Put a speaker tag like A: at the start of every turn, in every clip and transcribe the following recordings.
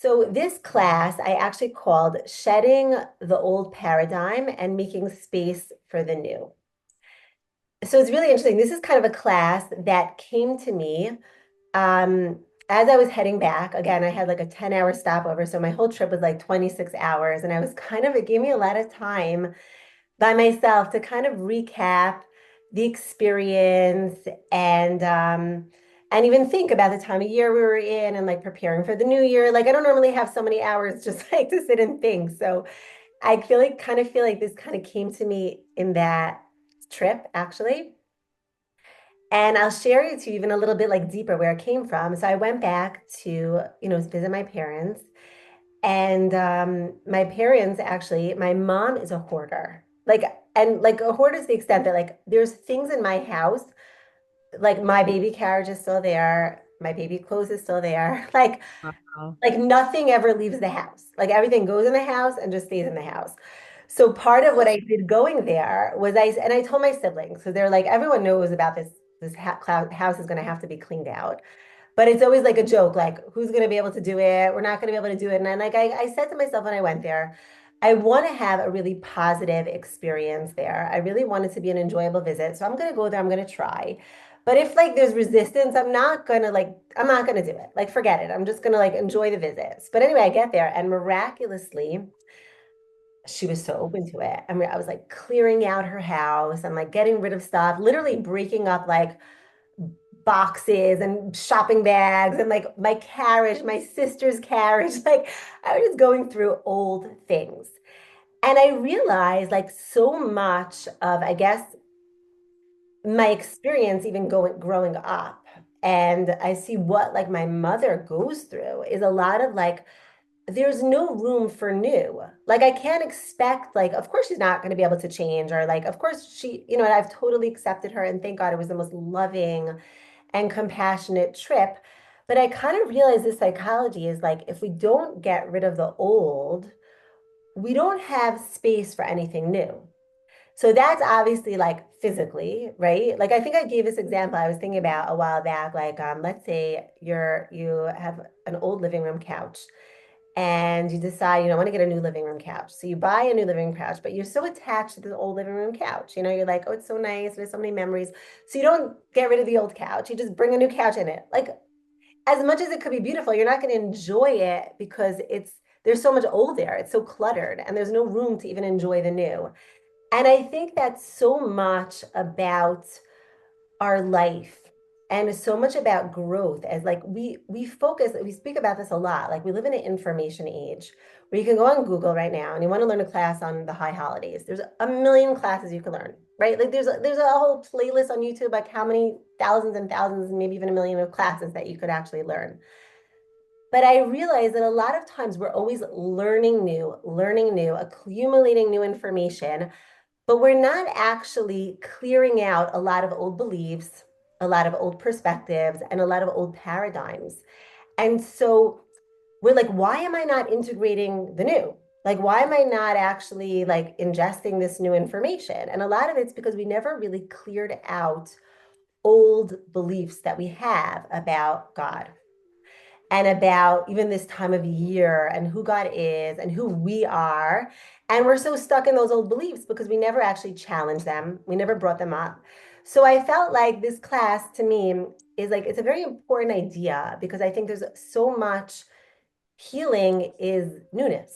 A: So this class I actually called Shedding the Old Paradigm and Making Space for the New. So it's really interesting. This is kind of a class that came to me um, as I was heading back. Again, I had like a 10-hour stopover, so my whole trip was like 26 hours, and I was it gave me a lot of time by myself to kind of recap the experience and even think about the time of year we were in and like preparing for the new year. Like I don't normally have so many hours just like to sit and think. So I feel like this kind of came to me in that trip actually. And I'll share it to you even a little bit like deeper where it came from. So I went back to, visit my parents. And my parents actually, my mom is a hoarder. And a hoarder to the extent that like there's things in my house, like my baby carriage is still there, my baby clothes is still there.
B: Wow.
A: Like nothing ever leaves the house. Like everything goes in the house and just stays in the house. So part of what I did going there was I told my siblings, so they're like, everyone knows about this house is going to have to be cleaned out. But it's always like a joke, like who's going to be able to do it? We're not going to be able to do it. And I said to myself when I went there, I want to have a really positive experience there. I really want it to be an enjoyable visit. So I'm going to go there. I'm going to try. But if like there's resistance, I'm not going to do it. Like forget it. I'm just going to like enjoy the visits. But anyway, I get there and miraculously, she was so open to it. I mean, I was like clearing out her house and like getting rid of stuff, literally breaking up like boxes and shopping bags and like my carriage, my sister's carriage. Like I was just going through old things. And I realized like so much of, I guess, my experience even growing up. And I see what like my mother goes through is a lot of like there's no room for new. Like I can't expect like of course she's not going to be able to change or like of course and I've totally accepted her and thank God it was the most loving and compassionate trip. But I kind of realized this psychology is like if we don't get rid of the old, we don't have space for anything new. So that's obviously like physically, right? Like I think I gave this example I was thinking about a while back. Like let's say you have an old living room couch and you decide, I want to get a new living room couch. So you buy a new living room couch, but you're so attached to the old living room couch. You're like, oh, it's so nice. There's so many memories. So you don't get rid of the old couch. You just bring a new couch in it. Like as much as it could be beautiful, you're not going to enjoy it because there's so much old there. It's so cluttered and there's no room to even enjoy the new. And I think that's so much about our life and so much about growth as like we speak about this a lot. Like we live in an information age where you can go on Google right now and you want to learn a class on the high holidays. There's a million classes you can learn, right? Like there's a whole playlist on YouTube like how many thousands and thousands, maybe even a million of classes that you could actually learn. But I realize that a lot of times we're always learning new, accumulating new information, but we're not actually clearing out a lot of old beliefs, a lot of old perspectives, and a lot of old paradigms. And so we're like, why am I not integrating the new? Like, why am I not actually like ingesting this new information? And a lot of it's because we never really cleared out old beliefs that we have about God and about even this time of year and who God is and who we are. And we're so stuck in those old beliefs because we never actually challenged them. We never brought them up. So I felt like this class to me is like, it's a very important idea because I think there's so much healing is newness.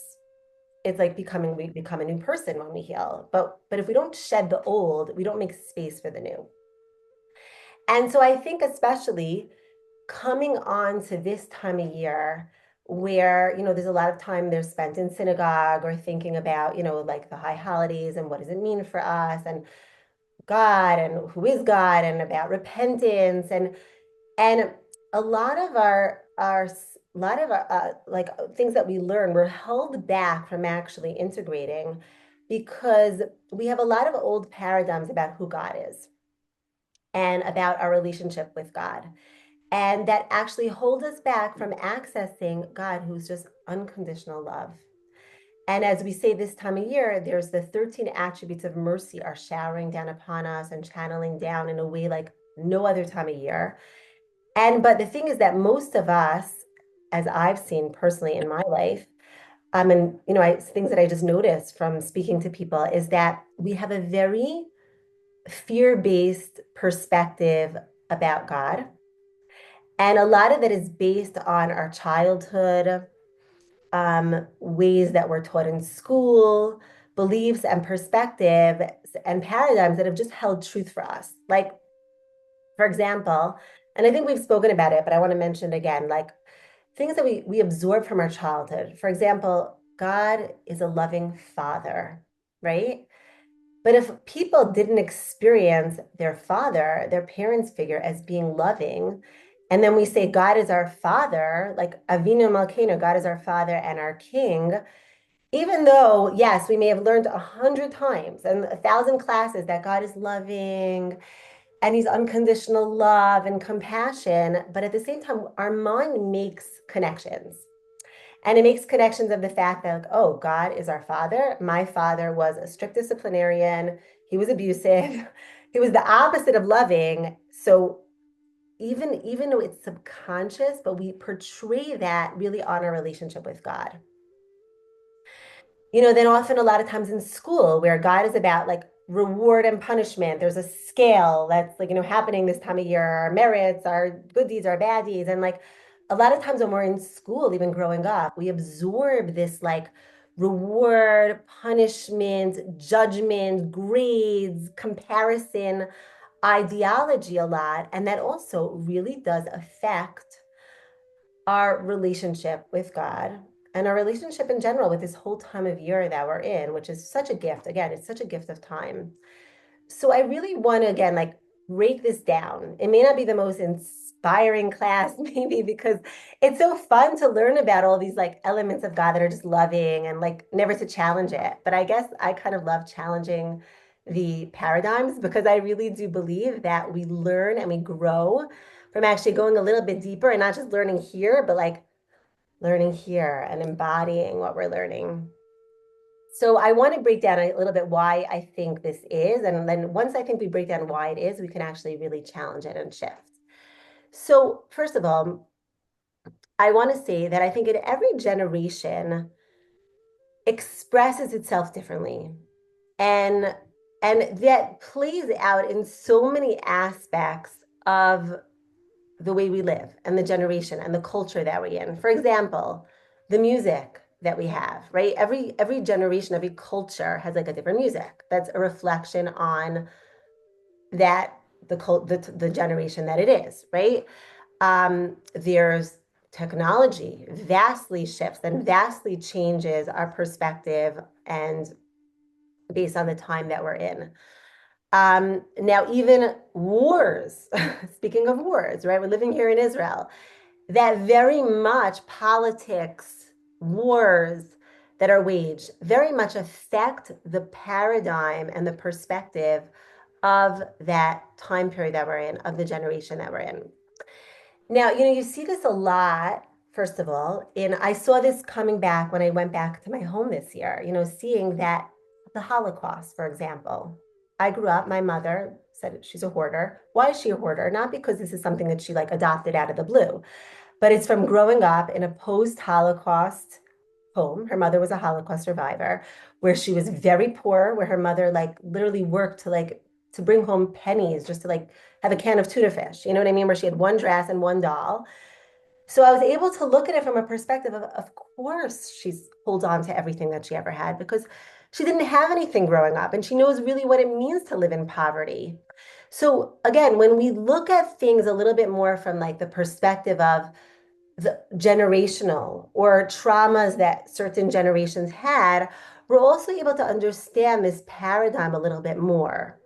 A: It's like we become a new person when we heal. But if we don't shed the old, we don't make space for the new. And so I think especially coming on to this time of year where, there's a lot of time there's spent in synagogue or thinking about, like the high holidays and what does it mean for us and God and who is God and about repentance and a lot of our a lot of our like things that we learn we're held back from actually integrating because we have a lot of old paradigms about who God is and about our relationship with God. And that actually hold us back from accessing God, who's just unconditional love. And as we say this time of year, there's the 13 attributes of mercy are showering down upon us and channeling down in a way like no other time of year. But the thing is that most of us, as I've seen personally in my life, and things that I just noticed from speaking to people is that we have a very fear-based perspective about God. And a lot of it is based on our childhood, ways that we're taught in school, beliefs and perspectives and paradigms that have just held truth for us. Like, for example, and I think we've spoken about it, but I want to mention it again, like things that we absorb from our childhood. For example, God is a loving father, right? But if people didn't experience their father, their parents' figure as being loving, and then we say God is our father, like Avinu Malkeinu, God is our father and our king, even though, yes, we may have learned 100 times and 1,000 classes that God is loving and he's unconditional love and compassion, but at the same time, our mind makes connections. And it makes connections of the fact that, like, oh, God is our father. My father was a strict disciplinarian. He was abusive. He was the opposite of loving. So even though it's subconscious, but we portray that really on our relationship with God. Then often a lot of times in school where God is about like reward and punishment, there's a scale that's like, happening this time of year, our merits, our good deeds, our bad deeds. And like a lot of times when we're in school, even growing up, we absorb this like reward, punishment, judgment, grades, comparison ideology a lot. And that also really does affect our relationship with God and our relationship in general with this whole time of year that we're in, which is such a gift. Again, it's such a gift of time. So I really want to, again, like break this down. It may not be the most inspiring class, maybe because it's so fun to learn about all these like elements of God that are just loving and like never to challenge it. But I guess I kind of love challenging the paradigms because I really do believe that we learn and we grow from actually going a little bit deeper and not just learning here, but like learning here and embodying what we're learning. So I want to break down a little bit why I think this is. And then once I think we break down why it is, we can actually really challenge it and shift. So first of all, I want to say that I think in every generation expresses itself differently. And that plays out in so many aspects of the way we live and the generation and the culture that we're in. For example, the music that we have, right? Every generation, every culture has like a different music. That's a reflection on that the generation that it is, right? There's technology vastly shifts and vastly changes our perspective and based on the time that we're in. Now, even wars, speaking of wars, right? We're living here in Israel, that very much politics, wars that are waged very much affect the paradigm and the perspective of that time period that we're in, of the generation that we're in. Now, you see this a lot, first of all, and I saw this coming back when I went back to my home this year, seeing that the Holocaust, for example. I grew up, my mother said she's a hoarder. Why is she a hoarder? Not because this is something that she like adopted out of the blue, but it's from growing up in a post-Holocaust home. Her mother was a Holocaust survivor, where she was very poor, where her mother like literally worked to bring home pennies just to like have a can of tuna fish. You know what I mean? Where she had one dress and one doll. So I was able to look at it from a perspective of course, she's holds on to everything that she ever had because she didn't have anything growing up and she knows really what it means to live in poverty. So again, when we look at things a little bit more from like the perspective of the generational or traumas that certain generations had, we're also able to understand this paradigm a little bit more.